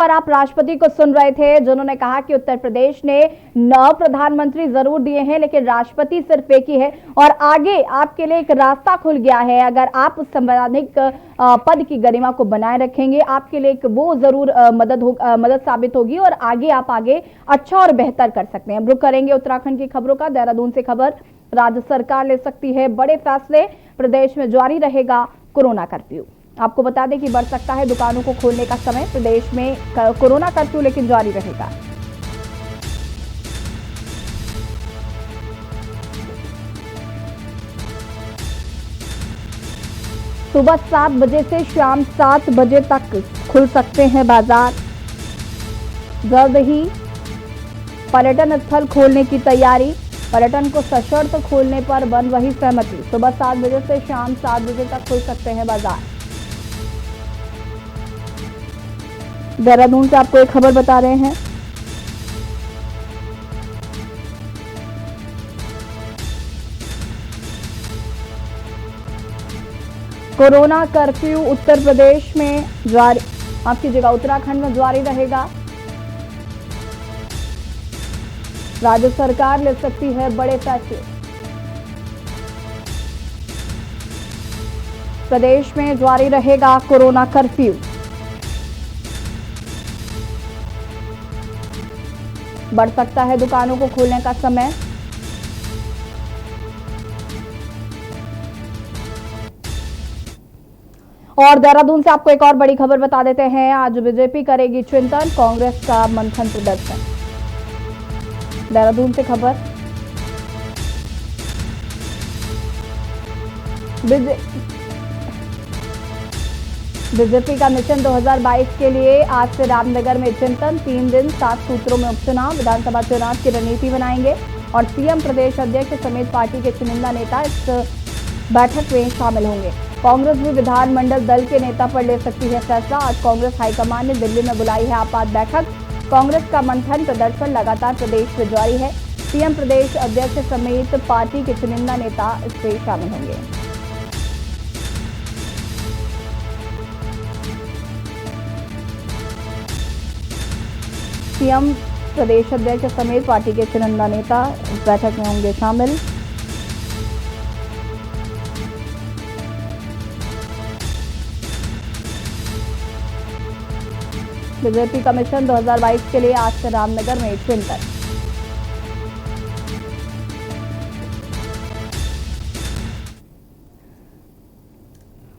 पर आप राष्ट्रपति को सुन रहे थे, जिन्होंने कहा कि उत्तर प्रदेश ने 9 प्रधानमंत्री जरूर दिए हैं, लेकिन राष्ट्रपति सिर्फ एक ही है और आगे आपके लिए एक रास्ता खुल गया है। अगर आप उस संवैधानिक पद की गरिमा को बनाए रखेंगे, आपके लिए एक वो जरूर मदद साबित होगी और आगे आप अच्छा और बेहतर कर सकते हैं। रुक करेंगे उत्तराखंड की खबरों का। देहरादून से खबर, राज्य सरकार ले सकती है बड़े फैसले, प्रदेश में जारी रहेगा कोरोना कर्फ्यू। आपको बता दें कि बढ़ सकता है दुकानों को खोलने का समय। प्रदेश में कोरोना कर्फ्यू लेकिन जारी रहेगा। सुबह 7 बजे से शाम 7 बजे तक खुल सकते हैं बाजार। जल्द ही पर्यटन स्थल खोलने की तैयारी। पर्यटन को सशर्त खोलने पर बन रही सहमति। सुबह 7 बजे से शाम 7 बजे तक खुल सकते हैं बाजार। देहरादून से आपको एक खबर बता रहे हैं। कोरोना कर्फ्यू उत्तर प्रदेश में जारी, माफ कीजिएगा, उत्तराखंड में जारी रहेगा। राज्य सरकार ले सकती है बड़े फैसले। प्रदेश में जारी रहेगा कोरोना कर्फ्यू। बढ़ सकता है दुकानों को खोलने का समय। और देहरादून से आपको एक और बड़ी खबर बता देते हैं। आज बीजेपी करेगी चिंतन, कांग्रेस का मंथन प्रदर्शन। देहरादून से खबर, बीजेपी का मिशन 2022 के लिए आज से रामनगर में चिंतन। 3 दिन 7 सूत्रों में उपचुनाव, विधानसभा चुनाव की रणनीति बनाएंगे और सीएम प्रदेश अध्यक्ष समेत पार्टी के चुनिंदा नेता इस बैठक में शामिल होंगे। कांग्रेस भी विधानमंडल दल के नेता पर ले सकती है फैसला। आज कांग्रेस हाईकमान ने दिल्ली में बुलाई है आपात बैठक। कांग्रेस का मंथन प्रदर्शन लगातार प्रदेश में जारी है। सीएम प्रदेश अध्यक्ष समेत पार्टी के चुनिंदा नेता इसमें शामिल होंगे। सीएम प्रदेश अध्यक्ष समेत पार्टी के चुनिंदा नेता इस बैठक में होंगे शामिल। बीजेपी का मिशन 2022 के लिए आज से रामनगर में चिंतन।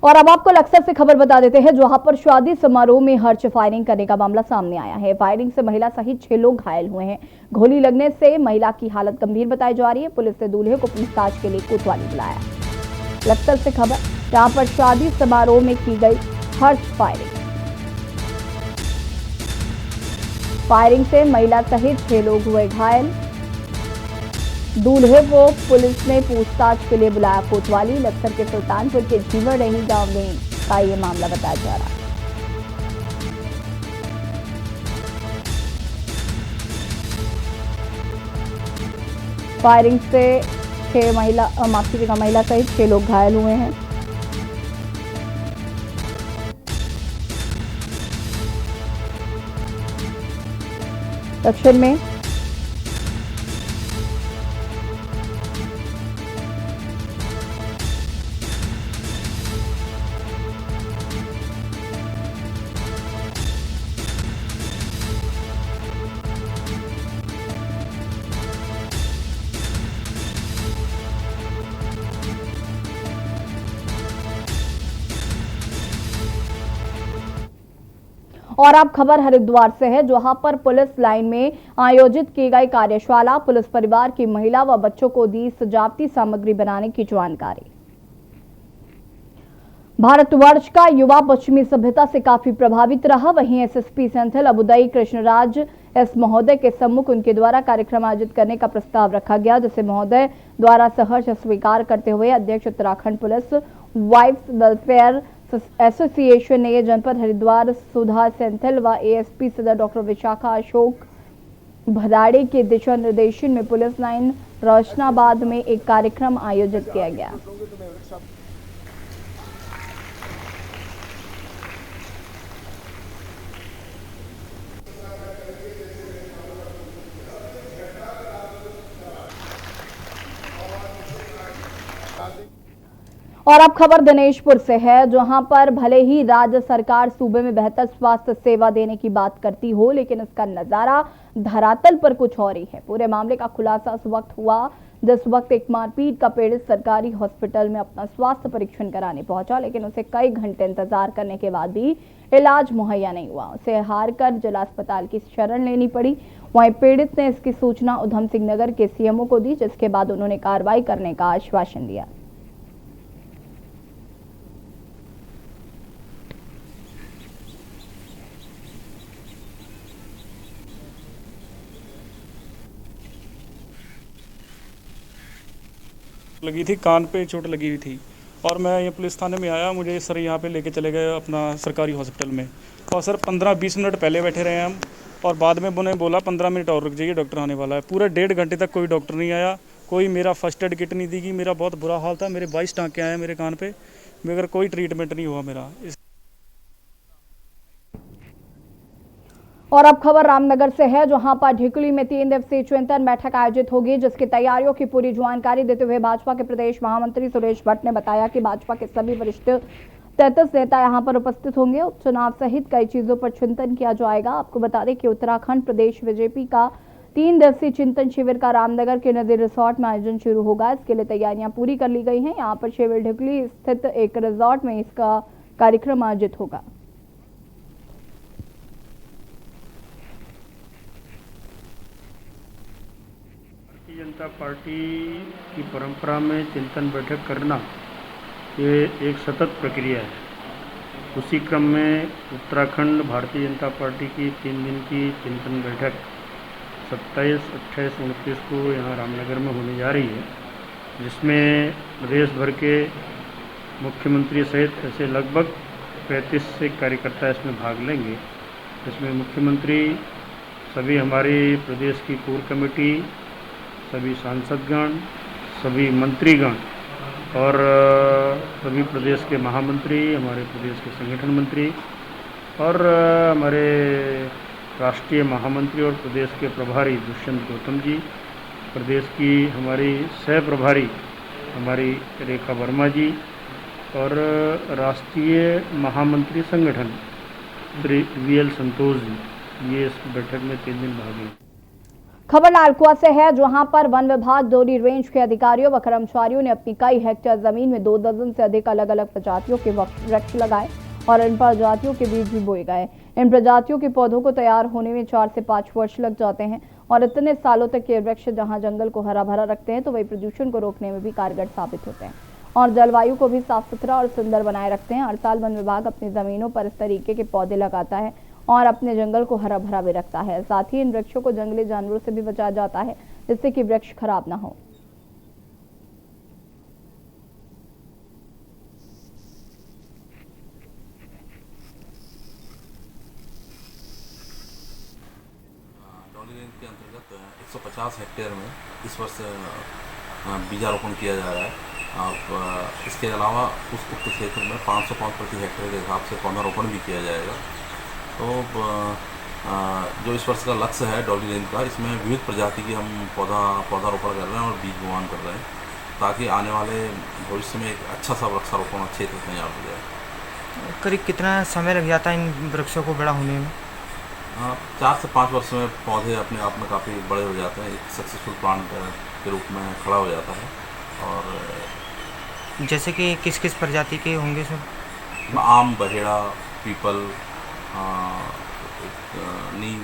और अब आपको लक्सर से खबर बता देते हैं, जहां पर शादी समारोह में हर्ष फायरिंग करने का मामला सामने आया है। फायरिंग से महिला सहित 6 लोग घायल हुए हैं। गोली लगने से महिला की हालत गंभीर बताई जा रही है। पुलिस ने दूल्हे को पूछताछ के लिए कोतवाली बुलाया। लक्सर से खबर, जहां पर शादी समारोह में की गई हर्ष फायरिंग। फायरिंग से महिला सहित 6 लोग हुए घायल। दूल्हे को पुलिस ने पूछताछ के लिए बुलाया कोतवाली। लक्सर के सुल्तानपुर के जीवरडही गांव में का ये मामला बताया जा रहा है। फायरिंग से 6 महिला सहित 6 लोग घायल हुए हैं। दक्षिण में और अब खबर हरिद्वार से है, जहां पर पुलिस लाइन में आयोजित की गई कार्यशाला। पुलिस परिवार की महिला व बच्चों को दी सजावटी सामग्री बनाने की जानकारी। भारतवर्ष का युवा पश्चिमी सभ्यता से काफी प्रभावित रहा। वहीं एसएसपी सेंथिल अबुदई कृष्णराज एस महोदय के सम्मुख उनके द्वारा कार्यक्रम आयोजित करने का प्रस्ताव रखा गया, जिसे महोदय द्वारा सहर्ष स्वीकार करते हुए अध्यक्ष Uttarakhand police wives welfare association ने जनपद हरिद्वार सुधा सेंथिल व एएसपी सदर डॉक्टर विशाखा अशोक भदाड़े के दिशा निर्देशन में पुलिस लाइन रोशनाबाद में एक कार्यक्रम आयोजित किया गया। और अब खबर दिनेशपुर से है, जहां पर भले ही राज्य सरकार सूबे में बेहतर स्वास्थ्य सेवा देने की बात करती हो, लेकिन इसका नजारा धरातल पर कुछ और ही है। पूरे मामले का खुलासा उस वक्त हुआ जिस वक्त एक मारपीट का पीड़ित सरकारी हॉस्पिटल में अपना स्वास्थ्य परीक्षण कराने पहुंचा, लेकिन उसे कई घंटे इंतजार करने के बाद भी इलाज मुहैया नहीं हुआ। उसे हार कर जिला अस्पताल की शरण लेनी पड़ी। वहीं पीड़ित ने इसकी सूचना उधम सिंह नगर के सीएमओ को दी, जिसके बाद उन्होंने कार्रवाई करने का आश्वासन दिया। लगी थी, कान पे चोट लगी हुई थी और मैं ये पुलिस थाने में आया। मुझे सर यहाँ पे लेके चले गए अपना सरकारी हॉस्पिटल में, और सर 15-20 मिनट पहले बैठे रहे हम, और बाद में उन्होंने बोला 15 मिनट और रुक जाइए, डॉक्टर आने वाला है। पूरे 1.5 घंटे तक कोई डॉक्टर नहीं आया, कोई मेरा फर्स्ट एड किट नहीं दी गई। मेरा बहुत बुरा हाल था, मेरे 22 टाँके आए मेरे कान पे, मगर कोई ट्रीटमेंट नहीं हुआ मेरा। और अब खबर रामनगर से है, जहां पर ढिकली में 3 दिवसीय चिंतन बैठक आयोजित होगी, जिसकी तैयारियों की पूरी जानकारी देते हुए भाजपा के प्रदेश महामंत्री सुरेश भट्ट ने बताया कि भाजपा के सभी वरिष्ठ 33 नेता यहां पर उपस्थित होंगे। उपचुनाव सहित कई चीजों पर चिंतन किया जाएगा। आपको बता दें कि उत्तराखंड प्रदेश बीजेपी का 3 दिवसीय चिंतन शिविर का रामनगर के नदी रिसोर्ट में आयोजन शुरू होगा। इसके लिए तैयारियां पूरी कर ली गई हैं। यहाँ पर शिविर ढिकली स्थित एक रिसोर्ट में इसका कार्यक्रम आयोजित होगा। भारतीय जनता पार्टी की परंपरा में चिंतन बैठक करना ये एक सतत प्रक्रिया है। उसी क्रम में उत्तराखंड भारतीय जनता पार्टी की 3 दिन की चिंतन बैठक 27, 28, 29 को यहाँ रामनगर में होने जा रही है, जिसमें प्रदेश भर के मुख्यमंत्री सहित ऐसे लगभग 35 से कार्यकर्ता इसमें भाग लेंगे। इसमें मुख्यमंत्री, सभी हमारी प्रदेश की कोर कमेटी, सभी सांसदगण, सभी मंत्रीगण और सभी प्रदेश के महामंत्री, हमारे प्रदेश के संगठन मंत्री और हमारे राष्ट्रीय महामंत्री और प्रदेश के प्रभारी दुष्यंत गौतम जी, प्रदेश की हमारी सह प्रभारी हमारी रेखा वर्मा जी और राष्ट्रीय महामंत्री संगठन श्री VL संतोष जी, ये इस बैठक में 3 दिन भाग लेंगे। खबर लालकुआ से है, जहां पर वन विभाग डोरी रेंज के अधिकारियों व कर्मचारियों ने अपनी कई हेक्टेयर जमीन में 2 दर्जन से अधिक अलग अलग प्रजातियों के वृक्ष लगाए और इन प्रजातियों के बीज भी बोए गए। इन प्रजातियों के पौधों को तैयार होने में 4 से 5 वर्ष लग जाते हैं और इतने सालों तक ये वृक्ष जहां जंगल को हरा भरा रखते हैं, तो वही प्रदूषण को रोकने में भी कारगर साबित होते हैं और जलवायु को भी साफ सुथरा और सुंदर बनाए रखते हैं। हर साल वन विभाग अपनी जमीनों पर इस तरीके के पौधे लगाता है और अपने जंगल को हरा भरा भी रखता है। साथ ही इन वृक्षों को जंगली जानवरों से भी बचाया जाता है, जिससे कि वृक्ष खराब ना हो। डोरी रेंज के अंतर्गत 150 हेक्टेयर में इस वर्ष बीजारोपण किया जा रहा है। इसके अलावा उस उक्त क्षेत्र में 500 पाउंड प्रति हेक्टेयर के हिसाब से पौधारोपण भी किया जाएगा। तो जो इस वर्ष का लक्ष्य है डोरी रेंज का, इसमें विविध प्रजाति की हम पौधारोपण कर रहे हैं और बीज बोआन कर रहे हैं, ताकि आने वाले भविष्य में एक अच्छा सा वृक्षारोपण क्षेत्र तैयार हो जाए। करीब कितना समय लग जाता है इन वृक्षों को बड़ा होने में? 4 से 5 वर्ष में पौधे अपने आप में काफ़ी बड़े हो जाते हैं, एक सक्सेसफुल प्लांट के रूप में खड़ा हो जाता है। और जैसे कि किस किस प्रजाति के होंगे सर? आम, बहेड़ा, पीपल, नीम।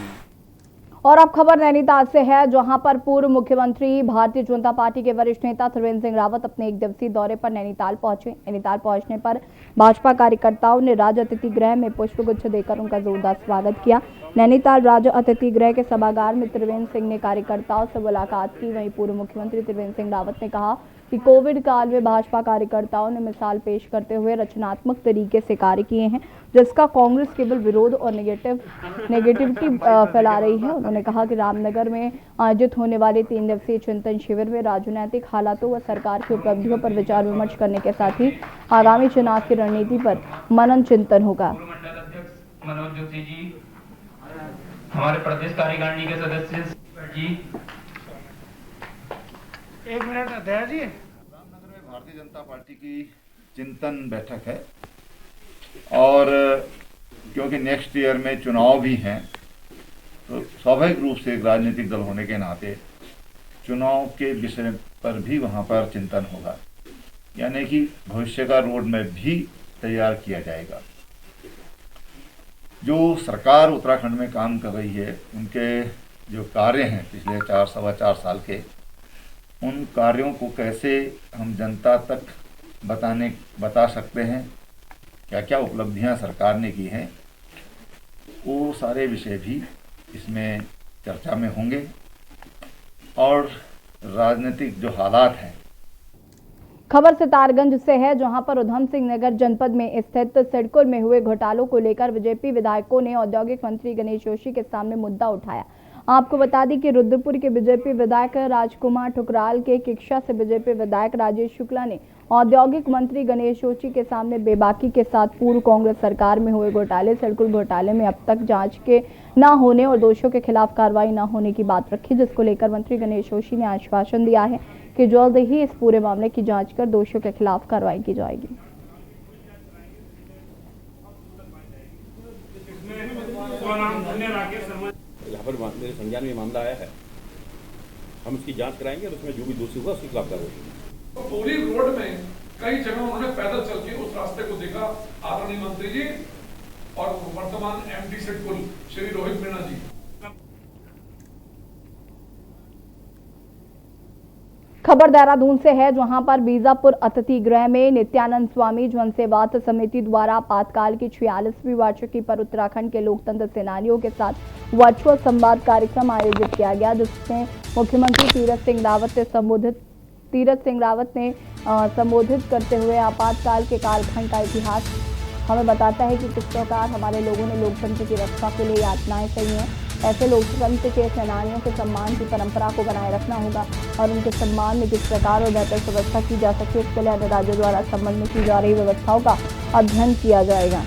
और अब खबर नैनीताल से है, जहां पर पूर्व मुख्यमंत्री भारतीय जनता पार्टी के वरिष्ठ नेता त्रिवेंद्र सिंह रावत अपने 1 दिवसीय दौरे पर नैनीताल पहुंचे। नैनीताल पहुंचने पर भाजपा कार्यकर्ताओं ने राज्य अतिथि गृह में पुष्पगुच्छ देकर उनका जोरदार स्वागत किया। नैनीताल राज्य अतिथि गृह के सभागार में त्रिवेंद्र सिंह ने कार्यकर्ताओं से मुलाकात की। वहीं पूर्व मुख्यमंत्री त्रिवेंद्र सिंह रावत ने कहा कि कोविड काल में भाजपा कार्यकर्ताओं ने मिसाल पेश करते हुए रचनात्मक तरीके से कार्य किए हैं, जिसका कांग्रेस केवल विरोध और नेगेटिविटी फैला रही है। उन्होंने कहा कि रामनगर में आयोजित होने वाले 3 दिवसीय चिंतन शिविर में राजनीतिक हालातों व सरकार की उपलब्धियों पर विचार विमर्श करने के साथ ही आगामी चुनाव की रणनीति पर मनन चिंतन होगा। मनोज जोशी जी, हमारे प्रदेश कार्यकारिणी के सदस्य जी, 1 मिनट दया जी। रामनगर में भारतीय जनता पार्टी की चिंतन बैठक है और क्योंकि नेक्स्ट ईयर में चुनाव भी हैं तो स्वाभाविक रूप से एक राजनीतिक दल होने के नाते चुनाव के विषय पर भी वहाँ पर चिंतन होगा, यानी कि भविष्य का रोड मैप भी तैयार किया जाएगा। जो सरकार उत्तराखंड में काम कर रही है, उनके जो कार्य हैं पिछले 4-4.25 साल के, उन कार्यों को कैसे हम जनता तक बता सकते हैं, क्या क्या उपलब्धियां सरकार ने की हैं, वो सारे विषय भी इसमें चर्चा में होंगे। और राजनीतिक जो हालात हैं। खबर सितारगंज से है, जहां पर उधम सिंह नगर जनपद में स्थित सिडकुल में हुए घोटालों को लेकर बीजेपी विधायकों ने औद्योगिक मंत्री गणेश जोशी के सामने मुद्दा उठाया। आपको बता दें कि रुद्रपुर के बीजेपी विधायक राजकुमार ठुकराल के किक्षा से बीजेपी विधायक राजेश शुक्ला ने औद्योगिक मंत्री गणेश जोशी के सामने बेबाकी के साथ पूर्व कांग्रेस सरकार में हुए घोटाले, सिडकुल घोटाले में अब तक जांच के न होने और दोषियों के खिलाफ कार्रवाई न होने की बात रखी, जिसको लेकर मंत्री गणेश जोशी ने आश्वासन दिया है कि जल्द ही इस पूरे मामले की जांच कर दोषियों के खिलाफ कार्रवाई की जाएगी। यहाँ पर मेरे संज्ञान में मामला आया है, हम उसकी जांच कराएंगे और उसमें जो भी दोषी होगा उसकी खिलाफ कार्रवाई होगी। तो पूरी रोड में कई जगह उन्होंने पैदल चल के उस रास्ते को देखा, आदरणीय मंत्री जी और वर्तमान एमडी सिडकुल श्री रोहित मीणा जी। खबर देहरादून से है, जहां पर बीजापुर अतिथि गृह में नित्यानंद स्वामी जन सेवात समिति द्वारा आपातकाल की 46वीं वार्षिकी पर उत्तराखंड के लोकतंत्र सेनानियों के साथ वर्चुअल संवाद कार्यक्रम आयोजित किया गया, जिसमें मुख्यमंत्री तीरथ सिंह रावत ने संबोधित करते हुए आपातकाल के कालखंड का इतिहास हमें बताता है कि किस प्रकार हमारे लोगों ने लोकतंत्र की रक्षा के लिए यातनाएं सही हैं। ऐसे लोकतंत्र के सेनानियों के सम्मान की परंपरा को बनाए रखना होगा और उनके सम्मान में किस प्रकार और बेहतर व्यवस्था की जा सके, इसके लिए अन्य राज्यों द्वारा संबंध में की जा रही व्यवस्थाओं का अध्ययन किया जाएगा।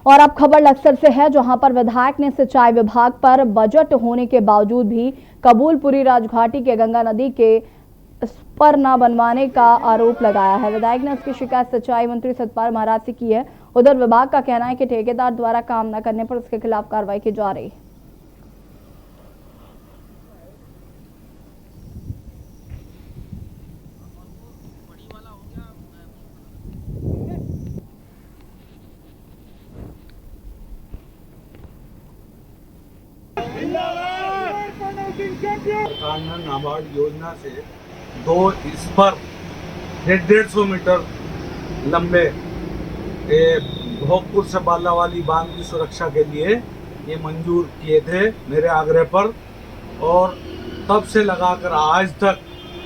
और अब खबर लक्सर से है, जहां पर विधायक ने सिंचाई विभाग पर बजट होने के बावजूद भी कबूलपुरी राजघाटी के गंगा नदी के स्पर न बनवाने का आरोप लगाया है। विधायक ने उसकी शिकायत सिंचाई मंत्री सतपाल महाराज से की है। उधर विभाग का कहना है कि ठेकेदार द्वारा काम न करने पर उसके खिलाफ कार्रवाई की जा रही है। नाबार्ड योजना से 2 स्पर 150 मीटर लंबे भोगपुर से बालावाली बांध की सुरक्षा के लिए ये मंजूर किए थे मेरे आग्रह पर, और तब से लगाकर आज तक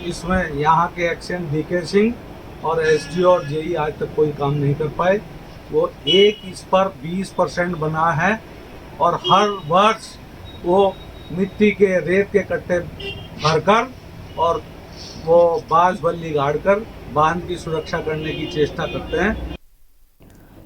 इसमें यहाँ के एक्शन डीके सिंह और एसडीओ और जेई आज तक कोई काम नहीं कर पाए। वो एक स्पर 20% बना है और हर वर्ष वो मिट्टी के रेत के कट्टे भरकर और वो बांस बल्ली गाड़कर बांध की सुरक्षा करने की चेष्टा करते हैं।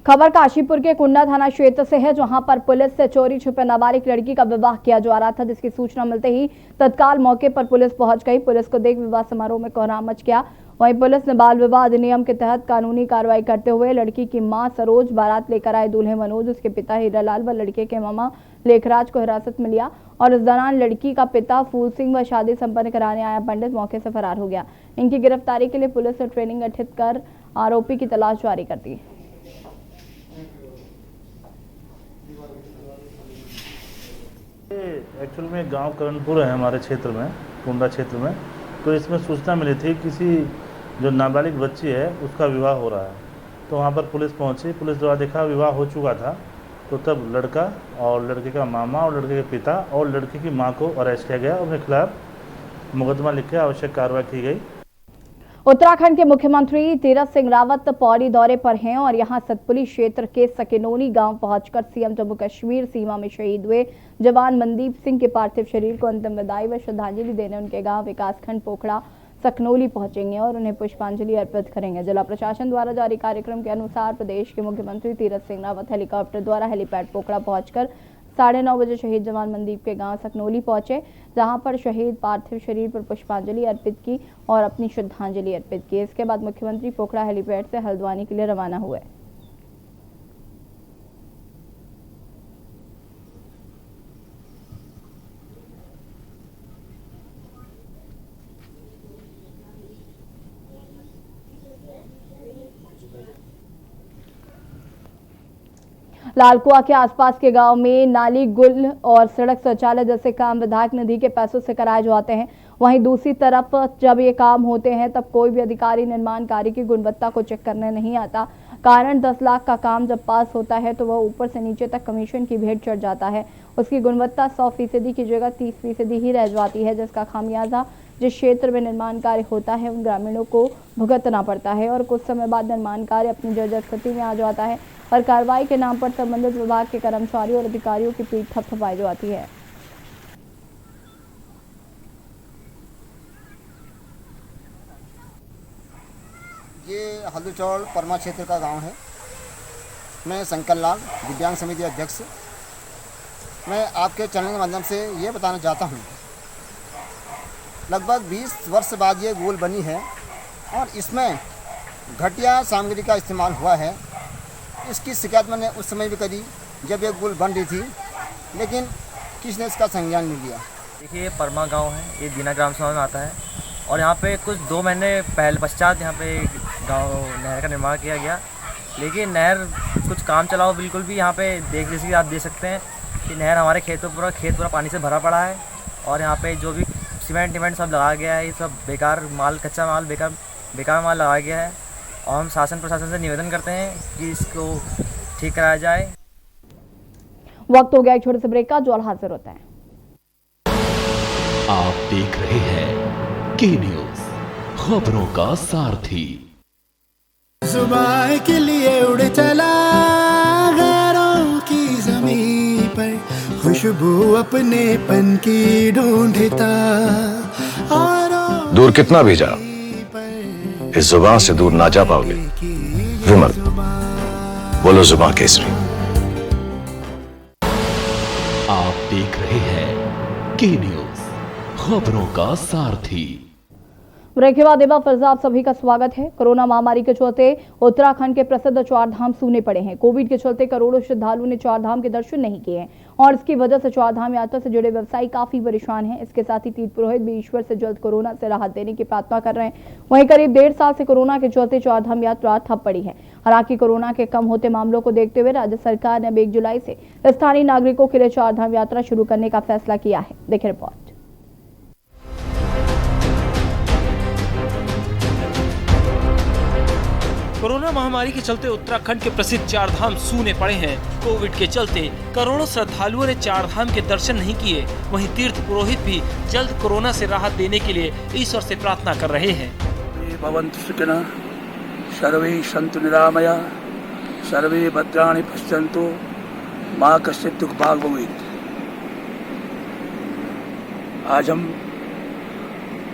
खबर काशीपुर के कुंडा थाना क्षेत्र से है, जहां पर पुलिस से चोरी छुपे नाबालिग लड़की का विवाह किया जा रहा था, जिसकी सूचना मिलते ही तत्काल मौके पर पुलिस पहुंच गई। पुलिस को देख विवाह समारोह में कोहराम मच गया। वहीं पुलिस ने बाल विवाह अधिनियम के तहत कानूनी कार्रवाई करते हुए लड़की की मां सरोज, बारात लेकर आए दूल्हे मनोज, उसके पिता हीरालाल व लड़के के मामा लेखराज को हिरासत में लिया और इस दौरान लड़की का पिता फूल सिंह व शादी संपन्न कराने आया पंडित मौके से फरार हो गया। इनकी गिरफ्तारी के लिए पुलिस ने ट्रेनिंग गठित कर आरोपी की तलाश जारी कर दी। एक्चुअल में गांव करणपुर है हमारे क्षेत्र में, कुंडा क्षेत्र में। तो इसमें सूचना मिली थी किसी जो नाबालिग बच्ची है उसका विवाह हो रहा है, तो वहाँ पर पुलिस पहुँची। पुलिस द्वारा देखा विवाह हो चुका था, तो तब लड़का और लड़के का मामा और लड़के के पिता और लड़की की मां को अरेस्ट किया गया। उनके खिलाफ मुकदमा लिख के आवश्यक कार्रवाई की गई। उत्तराखंड के मुख्यमंत्री तीरथ सिंह रावत पौड़ी दौरे पर हैं और यहां सतपुली क्षेत्र के सकेनोनी गांव पहुंचकर सीएम जम्मू कश्मीर सीमा में शहीद हुए जवान मनदीप सिंह के पार्थिव शरीर को अंतिम विदाई व श्रद्धांजलि देने उनके गांव विकासखंड पोखड़ा सकनौली पहुंचेंगे और उन्हें पुष्पांजलि अर्पित करेंगे। जिला प्रशासन द्वारा जारी कार्यक्रम के अनुसार प्रदेश के मुख्यमंत्री तीरथ सिंह रावत हेलीकॉप्टर द्वारा हेलीपैड पोखरा पहुंचकर 9:30 बजे शहीद जवान मनदीप के गांव सकनौली पहुंचे, जहां पर शहीद पार्थिव शरीर पर पुष्पांजलि अर्पित की और अपनी श्रद्धांजलि अर्पित की। इसके बाद मुख्यमंत्री पोखरा हेलीपैड से हल्द्वानी के लिए रवाना हुए। लालकुआ के आसपास के गांव में नाली, गुल और सड़क शौचालय जैसे काम विधायक निधि के पैसों से कराए जाते हैं। वहीं दूसरी तरफ जब ये काम होते हैं तब कोई भी अधिकारी निर्माण कार्य की गुणवत्ता को चेक करने नहीं आता। कारण 10 लाख का काम जब पास होता है तो वह ऊपर से नीचे तक कमीशन की भेंट चढ़ जाता है। उसकी गुणवत्ता 100% की जगह 30% ही रह जाती है, जिसका खामियाजा जिस क्षेत्र में निर्माण कार्य होता है उन ग्रामीणों को भुगतना पड़ता है और कुछ समय बाद निर्माण कार्य अपनी जर्जर स्थिति में आ जाता है और कार्रवाई के नाम पर संबंधित विभाग के कर्मचारियों और अधिकारियों की पीठ थपथपाई जाती है। ये हल्दूचौड़ परमा क्षेत्र का गांव है। मैं शंकर लाल, दिव्यांग समिति अध्यक्ष। मैं आपके चैनल के माध्यम से ये बताना चाहता हूँ, लगभग 20 वर्ष बाद ये गोल बनी है और इसमें घटिया सामग्री का इस्तेमाल हुआ है। इसकी शिकायत मैंने उस समय भी करी जब ये गोल बन रही थी, लेकिन किसी ने इसका संज्ञान नहीं लिया। देखिए, ये परमा गांव है, ये दीना ग्राम सभा में आता है और यहाँ पे कुछ 2 महीने पहले पश्चात यहाँ पे गांव नहर का निर्माण किया गया, लेकिन नहर कुछ काम चलाओ बिल्कुल भी यहाँ पे जैसे आप देख सकते हैं कि नहर हमारे खेत पूरा पानी से भरा पड़ा है और यहाँ पे जो भी सीमेंट सब लगाया गया है, ये सब बेकार माल, कच्चा माल, बेकार माल लगाया गया है और हम शासन प्रशासन से निवेदन करते हैं कि इसको ठीक कराया जाए। वक्त हो गया एक छोटे से ब्रेक का, जो हाजिर होता है। आप देख रहे हैं के न्यूज़, खबरों का सारथी। सुबह के लिए उड़ चला गैरों की ज़मीं पर, खुशबू अपने पन की ढूंढता। दूर कितना भी जाओ, इस जुबान से दूर ना जा पाओगे। विमल, बोलो जुबान केसरी। आप देख रहे हैं के न्यूज़, खबरों का सारथी। ब्रेक के बाद एक बार फिर से आप सभी का स्वागत है। कोरोना महामारी के चलते उत्तराखंड के प्रसिद्ध चारधाम सूने पड़े हैं। कोविड के चलते करोड़ों श्रद्धालुओं ने चारधाम के दर्शन नहीं किए हैं और इसकी वजह से चारधाम यात्रा से जुड़े व्यवसायी काफी परेशान हैं। इसके साथ ही तीर्थ पुरोहित भी ईश्वर से जल्द कोरोना से राहत देने की प्रार्थना कर रहे हैं। वहीं करीब 1.5 साल से कोरोना के चलते चारधाम यात्रा ठप पड़ी है। हालांकि कोरोना के कम होते मामलों को देखते हुए राज्य सरकार ने अब 1 जुलाई से स्थानीय नागरिकों के लिए चारधाम यात्रा शुरू करने का फैसला किया है। देखिए रिपोर्ट। कोरोना महामारी के चलते उत्तराखंड के प्रसिद्ध चारधाम सूने पड़े हैं। कोविड के चलते करोड़ों श्रद्धालुओं ने चारधाम के दर्शन नहीं किए। वहीं तीर्थ पुरोहित भी जल्द कोरोना से राहत देने के लिए ईश्वर से प्रार्थना कर रहे हैं। भवन्तु सुखिनः, सर्वे सन्तु निरामया, सर्वे भद्राणि पश्यन्तु, मा कश्चित् दुःख भाग् भवेत्। आज हम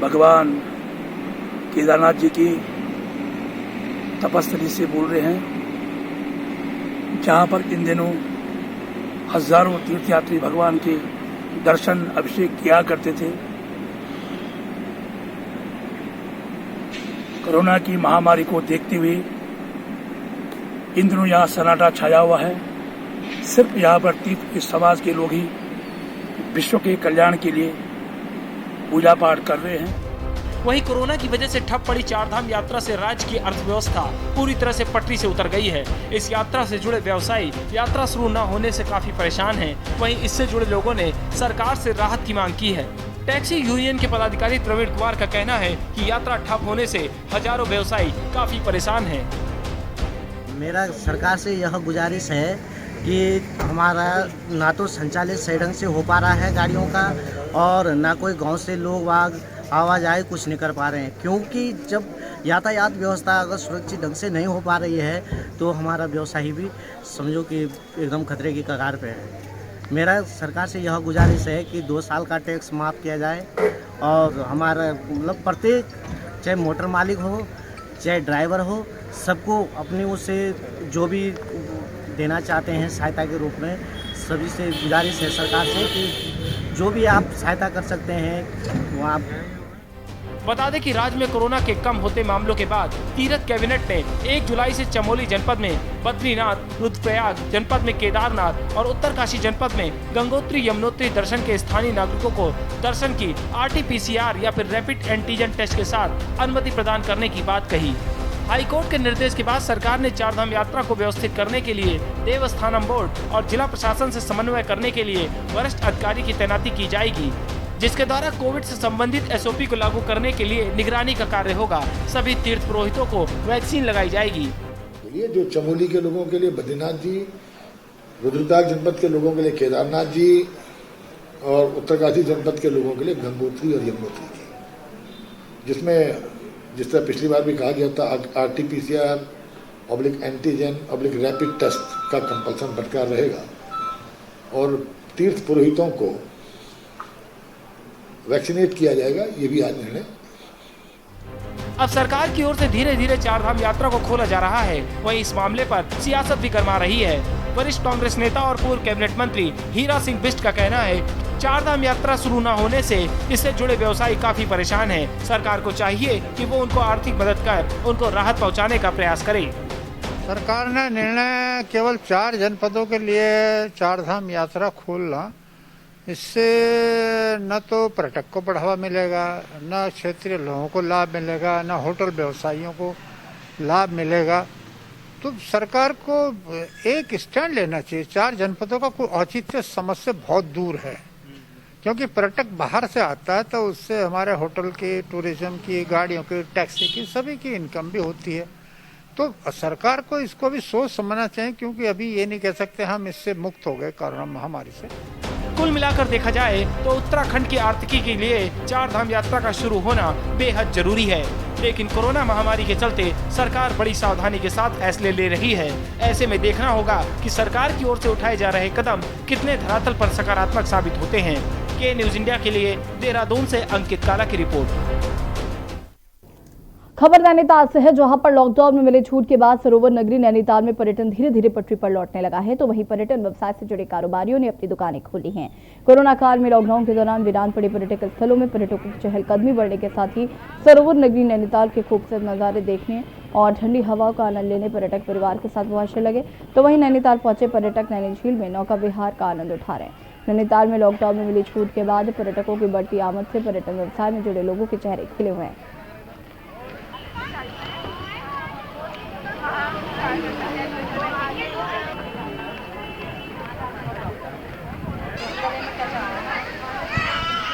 भगवान केदारनाथ जी की तपस्थली से बोल रहे हैं, जहाँ पर इन दिनों हजारों तीर्थयात्री भगवान के दर्शन अभिषेक किया करते थे। कोरोना की महामारी को देखते हुए इन दिनों यहाँ सन्नाटा छाया हुआ है। सिर्फ यहाँ पर तीर्थ समाज के लोग ही विश्व के कल्याण के लिए पूजा पाठ कर रहे हैं। वहीं कोरोना की वजह से ठप पड़ी चारधाम यात्रा से राज्य की अर्थव्यवस्था पूरी तरह से पटरी से उतर गई है। इस यात्रा से जुड़े व्यवसायी यात्रा शुरू न होने से काफी परेशान हैं। वहीं इससे जुड़े लोगों ने सरकार से राहत की मांग की है। टैक्सी यूनियन के पदाधिकारी प्रवीण कुमार का कहना है कि यात्रा ठप होने से हजारों व्यवसायी काफी परेशान हैं। मेरा सरकार से यह गुजारिश है कि हमारा ना तो संचालित सही ढंग से हो पा रहा है गाड़ियों का और ना कोई गांव से लोग आवाजाही कुछ नहीं कर पा रहे हैं, क्योंकि जब यातायात व्यवस्था अगर सुरक्षित ढंग से नहीं हो पा रही है तो हमारा व्यवसाय भी समझो कि एकदम खतरे की कगार पे है। मेरा सरकार से यह गुजारिश है कि 2 साल का टैक्स माफ़ किया जाए और हमारा मतलब प्रत्येक चाहे मोटर मालिक हो चाहे ड्राइवर हो, सबको अपनी ओर से जो भी देना चाहते हैं सहायता के रूप में, सभी से गुजारिश है सरकार से कि जो भी आप सहायता कर सकते हैं वो आप। बता दें कि राज्य में कोरोना के कम होते मामलों के बाद तीर्थ कैबिनेट ने 1 जुलाई से चमोली जनपद में बद्रीनाथ, रुद्रप्रयाग जनपद में केदारनाथ और उत्तरकाशी जनपद में गंगोत्री यमुनोत्री दर्शन के स्थानीय नागरिकों को दर्शन की RT-PCR या फिर रैपिड एंटीजन टेस्ट के साथ अनुमति प्रदान करने की बात कही। हाईकोर्ट के निर्देश के बाद सरकार ने चारधाम यात्रा को व्यवस्थित करने के लिए देवस्थानम बोर्ड और जिला प्रशासन से समन्वय करने के लिए वरिष्ठ अधिकारी की तैनाती की जाएगी, जिसके द्वारा कोविड से संबंधित SOP को लागू करने के लिए निगरानी का कार्य होगा। सभी तीर्थ पुरोहितों को वैक्सीन लगाई जाएगी। ये जो चमोली के लोगों के लिए बद्रीनाथ जी, रुद्रप्रयाग जनपद के लोगों के लिए केदारनाथ जी और उत्तरकाशी जनपद के लोगों के लिए गंगोत्री और यमुनोत्री जी, जिसमें जिस तरह पिछली बार भी कहा गया था RT-PCR एंटीजन रैपिड टेस्ट का कंपल्सन बरकरार रहेगा और तीर्थ पुरोहितों को वैक्सीनेट किया जाएगा। ये भी आज निर्णय। अब सरकार की ओर से धीरे धीरे चारधाम यात्रा को खोला जा रहा है, वहीं इस मामले पर सियासत भी गरमा रही है। वरिष्ठ कांग्रेस नेता और पूर्व कैबिनेट मंत्री हीरा सिंह बिष्ट का कहना है, चारधाम यात्रा शुरू न होने से इससे जुड़े व्यवसायी काफी परेशान हैं। सरकार को चाहिए कि वो उनको आर्थिक मदद कर उनको राहत पहुंचाने का प्रयास करे। सरकार ने निर्णय केवल 4 जनपदों के लिए चारधाम यात्रा खोलना, इससे न तो पर्यटक को बढ़ावा मिलेगा, न क्षेत्रीय लोगों को लाभ मिलेगा, न होटल व्यवसायियों को लाभ मिलेगा। तो सरकार को एक स्टैंड लेना चाहिए। 4 जनपदों का कोई औचित्य समझ से बहुत दूर है, क्योंकि पर्यटक बाहर से आता है तो उससे हमारे होटल की, टूरिज्म की, गाड़ियों की, टैक्सी की, सभी की इनकम भी होती है। तो सरकार को इसको भी सोच समझना चाहिए, क्योंकि अभी ये नहीं कह सकते हम इससे मुक्त हो गए कोरोना महामारी से। कुल मिलाकर देखा जाए तो उत्तराखंड की आर्थिकी के लिए चारधाम यात्रा का शुरू होना बेहद जरूरी है, लेकिन कोरोना महामारी के चलते सरकार बड़ी सावधानी के साथ फैसले ले रही है। ऐसे में देखना होगा कि सरकार की ओर से उठाए जा रहे कदम कितने धरातल पर सकारात्मक साबित होते हैं। के न्यूज इंडिया के लिए देहरादून से अंकित काला की रिपोर्ट। खबर नैनीताल से है, जहां पर लॉकडाउन में मिले छूट के बाद सरोवर नगरी नैनीताल में पर्यटन धीरे धीरे पटरी पर लौटने लगा है, तो वहीं पर्यटन व्यवसाय से जुड़े कारोबारियों ने अपनी दुकानें खोली हैं। कोरोना काल में लॉकडाउन के दौरान वीरान पड़े पर्यटक स्थलों में पर्यटकों की चहलकदमी बढ़ने के साथ ही सरोवर नगरी नैनीताल के खूबसूरत नजारे देखने और ठंडी हवा का आनंद लेने पर्यटक परिवार के साथ पहुंचने लगे। तो वहीं नैनीताल पहुंचे पर्यटक नैनी झील में नौका विहार का आनंद उठा रहे हैं। नैनीताल में लॉकडाउन में मिली छूट के बाद पर्यटकों की बढ़ती आमद से पर्यटन व्यवसाय में जुड़े लोगों के चेहरे खिले हुए हैं।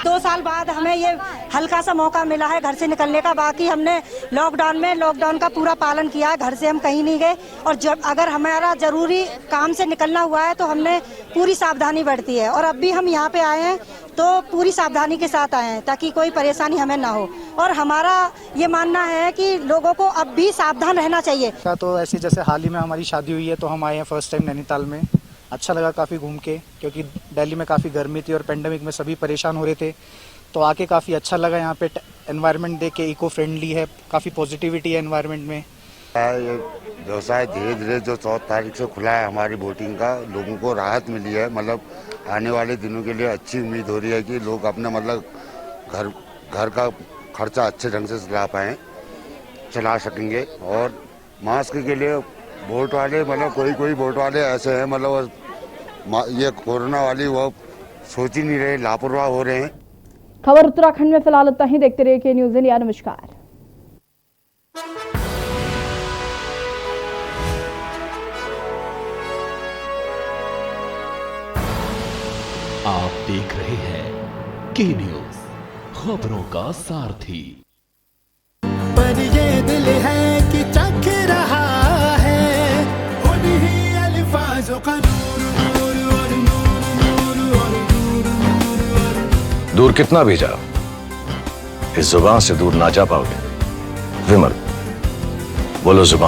दो साल बाद हमें ये हल्का सा मौका मिला है घर से निकलने का। बाकी हमने लॉकडाउन का पूरा पालन किया है, घर से हम कहीं नहीं गए। और जब अगर हमारा जरूरी काम से निकलना हुआ है तो हमने पूरी सावधानी बरती है। और अब भी हम यहाँ पे आए हैं तो पूरी सावधानी के साथ आए हैं ताकि कोई परेशानी हमें ना हो। और हमारा ये मानना है कि लोगों को अब भी सावधान रहना चाहिए। तो ऐसे जैसे हाल ही में हमारी शादी हुई है तो हम आए हैं फर्स्ट टाइम नैनीताल में। अच्छा लगा काफ़ी घूम के, क्योंकि दिल्ली में काफ़ी गर्मी थी और पेंडेमिक में सभी परेशान हो रहे थे, तो आके काफ़ी अच्छा लगा। यहाँ पे एनवायरनमेंट देख के इको फ्रेंडली है, काफ़ी पॉजिटिविटी है एनवायरनमेंट में। ये व्यवसाय धीरे धीरे जो 14 तारीख से खुला है हमारी बोटिंग का, लोगों को राहत मिली है। मतलब आने वाले दिनों के लिए अच्छी उम्मीद हो रही है कि लोग अपने मतलब घर का खर्चा अच्छे ढंग से चला सकेंगे। और मास्क के लिए बोट वाले मतलब कोई बोट वाले ऐसे हैं मतलब ये कोरोना वाली वो सोच ही नहीं रहे, लापरवाह हो रहे हैं। खबर उत्तराखंड में फिलहाल उतना ही। देखते रहिए के न्यूज इंडिया। नमस्कार। आप देख रहे हैं के न्यूज, खबरों का सारथी। पर ये दिल है कि चख रहा है उन्हीं अल्फाजों का दूर कितना भी जाओ, इस जुबान से दूर ना जा पाओगे। विमल, बोलो जुबान